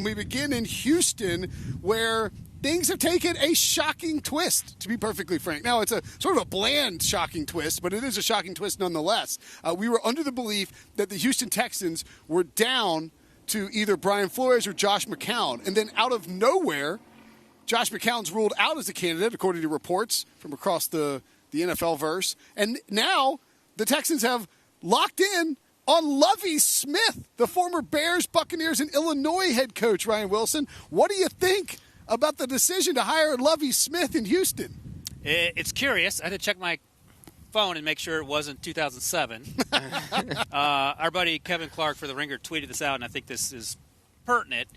We begin in Houston, where things have taken a shocking twist, to be perfectly frank. Now, it's a sort of a bland shocking twist, but it is a shocking twist nonetheless. We were under the belief that the Houston Texans were down to either Brian Flores or Josh McCown. And then out of nowhere, Josh McCown's ruled out as a candidate, according to reports from across the NFL-verse. And now the Texans have locked in on Lovie Smith, the former Bears, Buccaneers, and Illinois head coach. Ryan Wilson, what do you think about the decision to hire Lovie Smith in Houston? It's curious. I had to check my phone and make sure it wasn't 2007. Our buddy Kevin Clark for The Ringer tweeted this out, and I think this is pertinent.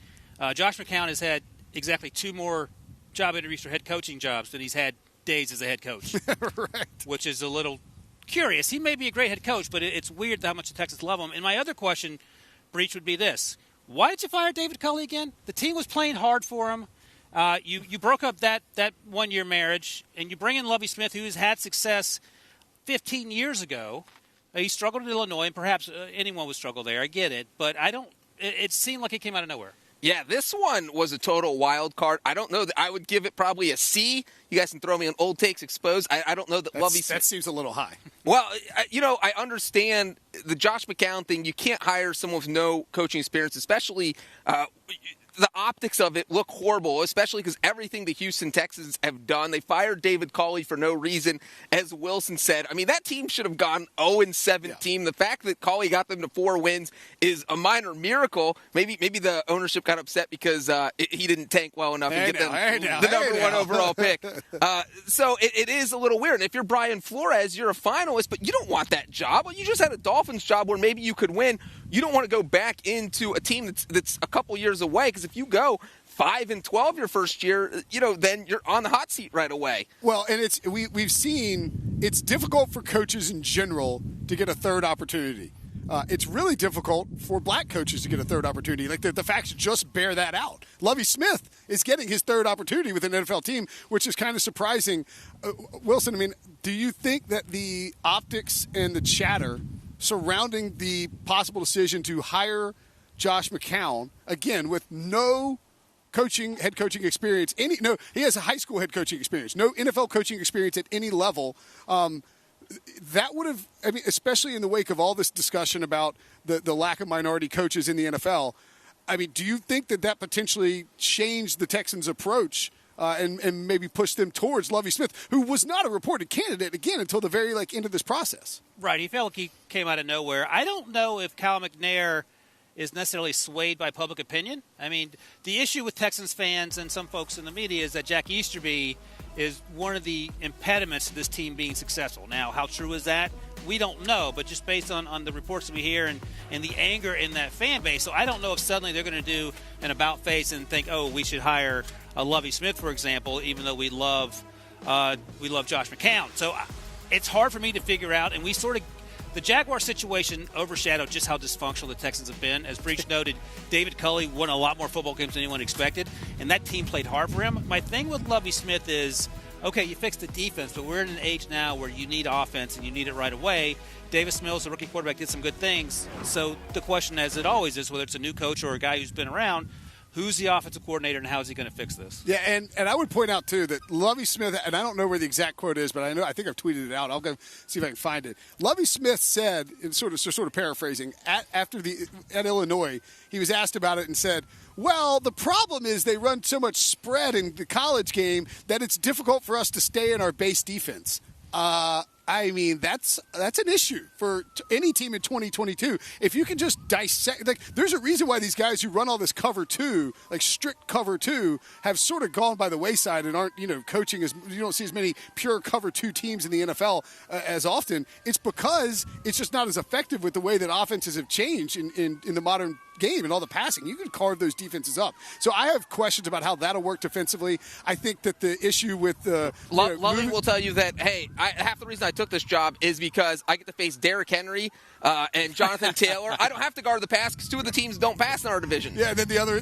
Josh McCown has had exactly 2 more job interviews for head coaching jobs than he's had days as a head coach, right? Which is a little curious. He may be a great head coach, but it's weird how much the Texans love him. And my other question, Breach, would be this. Why did you fire David Culley again? The team was playing hard for him. You broke up that one-year marriage, and you bring in Lovie Smith, who's had success 15 years ago. He struggled in Illinois, and perhaps anyone would struggle there. I get it. But it seemed like it came out of nowhere. Yeah, this one was a total wild card. I don't know that I would give it probably a C. You guys can throw me on Old Takes Exposed. I don't know that Lovie Smith. That seems a little high. Well, I understand the Josh McCown thing. You can't hire someone with no coaching experience, especially the optics of it look horrible, especially because everything the Houston Texans have done. They fired David Culley for no reason, as Wilson said. I mean, that team should have gone 0-17. Yeah. The fact that Culley got them to 4 wins is a minor miracle. Maybe the ownership got upset because he didn't tank well enough and get them the number 1 overall pick. So it is a little weird. And if you're Brian Flores, you're a finalist, but you don't want that job. You just had a Dolphins job where maybe you could win. You don't want to go back into a team that's a couple years away, because if you go 5-12 your first year, then you're on the hot seat right away. Well, and we've seen it's difficult for coaches in general to get a third opportunity. It's really difficult for black coaches to get a third opportunity. Like the facts just bear that out. Lovie Smith is getting his third opportunity with an NFL team, which is kind of surprising. Wilson, I mean, do you think that the optics and the chatter surrounding the possible decision to hire Josh McCown, again, with no head coaching experience, he has a high school head coaching experience, no NFL coaching experience at any level, that would have, I mean, especially in the wake of all this discussion about the lack of minority coaches in the NFL, I mean, do you think that potentially changed the Texans' approach and maybe pushed them towards Lovie Smith, who was not a reported candidate, again, until the very end of this process? Right. He felt like he came out of nowhere. I don't know if Cal McNair is necessarily swayed by public opinion. I mean, the issue with Texans fans and some folks in the media is that Jack Easterby is one of the impediments to this team being successful. Now, how true is that? We don't know, but just based on the reports that we hear and the anger in that fan base. So I don't know if suddenly they're going to do an about-face and think, oh, we should hire Lovie Smith, for example, even though we love Josh McCown. So it's hard for me to figure out, and the Jaguar situation overshadowed just how dysfunctional the Texans have been. As Breach noted, David Culley won a lot more football games than anyone expected, and that team played hard for him. My thing with Lovie Smith is, okay, you fixed the defense, but we're in an age now where you need offense and you need it right away. Davis Mills, the rookie quarterback, did some good things. So the question, as it always is, whether it's a new coach or a guy who's been around, who's the offensive coordinator and how is he going to fix this? Yeah, and I would point out, too, that Lovie Smith, and I don't know where the exact quote is, but I think I've tweeted it out. I'll go see if I can find it. Lovie Smith said, sort of paraphrasing, at Illinois, he was asked about it and said, well, the problem is they run so much spread in the college game that it's difficult for us to stay in our base defense. I mean, that's an issue for any team in 2022. If you can just dissect, there's a reason why these guys who run all this cover 2, strict cover 2, have sort of gone by the wayside and aren't, coaching as, you don't see as many pure cover 2 teams in the NFL as often. It's because it's just not as effective with the way that offenses have changed in the modern game and all the passing. You can carve those defenses up. So I have questions about how that'll work defensively. I think that the issue with Lovie will tell you that, hey, half the reason I took this job is because I get to face Derrick Henry and Jonathan Taylor. I don't have to guard the pass because 2 of the teams don't pass in our division. Yeah, and then the other,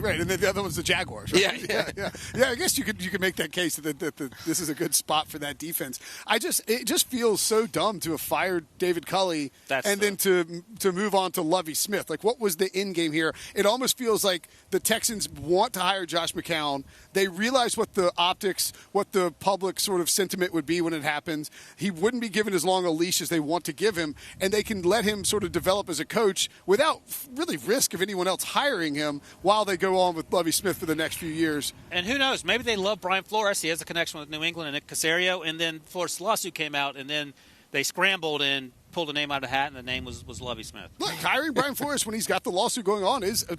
right, and then the other one's the Jaguars. Right? Yeah. I guess you could make that case that this is a good spot for that defense. It just feels so dumb to have fired David Culley then to move on to Lovie Smith. What was the end game here. It almost feels like the Texans want to hire Josh McCown. They realize what the optics, what the public sort of sentiment would be when it happens. He wouldn't be given as long a leash as they want to give him, and they can let him sort of develop as a coach without really risk of anyone else hiring him while they go on with Lovie Smith for the next few years. And who knows? Maybe they love Brian Flores. He has a connection with New England and Nick Caserio, and then Flores' lawsuit came out, and then they scrambled and pulled a name out of the hat, and the name was Lovie Smith. Look, hiring Brian Flores when he's got the lawsuit going on it's a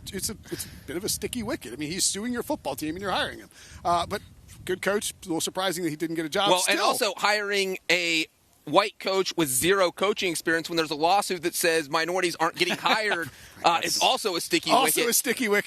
bit of a sticky wicket. I mean, he's suing your football team, and you're hiring him. But good coach. A little surprising that he didn't get a job. Well, Still, and also hiring a white coach with zero coaching experience when there's a lawsuit that says minorities aren't getting hired is also a sticky wicket. Also a sticky wicket.